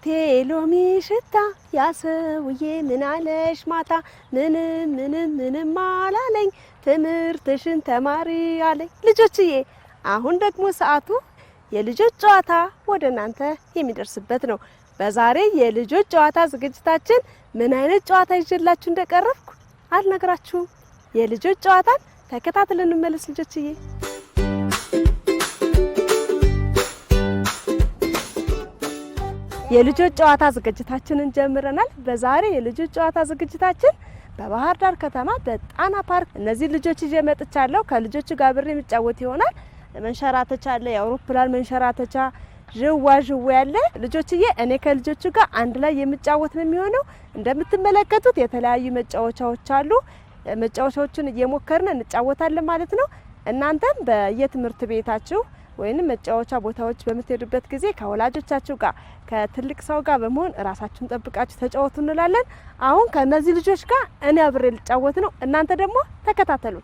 ቤቴ ሎሚ ሽታ ያሰውዬ ምን አለሽ ማታ ምንም አላለኝ ትምህርትሽን ተማሪ አለኝ። ልጆችዬ አሁን ደግሞ ሰዓቱ የልጆች ጨዋታ ወደ እናንተ የሚደርስበት ነው። በዛሬ የልጆች ጨዋታ ዝግጅታችን ምን አይነት ጨዋታ ይዤላችሁ እንደቀረብኩ አልነግራችሁም። የልጆች ጨዋታን ተከታትለን እንመለስ ልጆችዬ። የልጆች ጨዋታ ዝግጅታችንን ጀምረናል። በዛሬ የልጆች ጨዋታ ዝግጅታችን በባህር ዳር ከተማ በጣና ፓርክ እነዚህ ልጆች ይዤ መጥቻለሁ። ከልጆቹ ጋር አብሬ የምጫወት ይሆናል። መንሸራተቻ አለ፣ የአውሮፕላን መንሸራተቻ፣ ዥዋዥዌ ያለ። ልጆችዬ እኔ ከልጆቹ ጋር አንድ ላይ የምጫወት ነው የሚሆነው። እንደምትመለከቱት የተለያዩ መጫወቻዎች አሉ። መጫወቻዎችን እየሞከርን እንጫወታለን ማለት ነው። እናንተም በየትምህርት ቤታችሁ ወይንም መጫወቻ ቦታዎች በምትሄዱበት ጊዜ ከወላጆቻችሁ ጋር ከትልቅ ሰው ጋር በመሆን ራሳችሁን ጠብቃችሁ ተጫወቱ እንላለን። አሁን ከነዚህ ልጆች ጋር እኔ አብሬ ልጫወት ነው። እናንተ ደግሞ ተከታተሉ።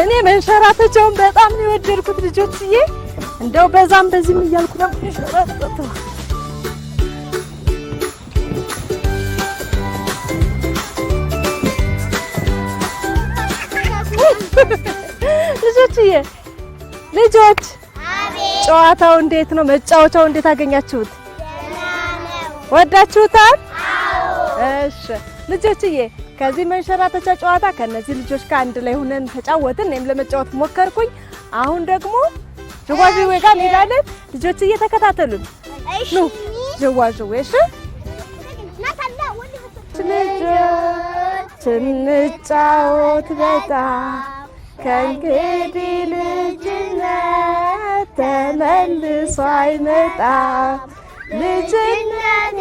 እኔ መንሸራተቻውን በጣም ነው የወደድኩት ልጆችዬ። እንደው በዛም በዚህም እያልኩ ነው መንሸራተቻው። ልጆችዬ ልጆች አቤት፣ ጨዋታው እንዴት ነው? መጫወቻው እንዴት አገኛችሁት? ወዳችሁታል? አዎ። እሺ ልጆችዬ ከዚህ መንሸራተቻ ጨዋታ ከነዚህ ልጆች ጋር አንድ ላይ ሆነን ተጫወትን። እኔም ለመጫወት ሞከርኩኝ። አሁን ደግሞ ዥዋዥዌ ጋር እንሄዳለን። ልጆችዬ ተከታተሉን። ኑ ዥዋዥዌ። እሺ ልጆች እንጫወት በጣም ከእንግዲህ ልጅነት ተመልሶ አይመጣም። ልጅነቴ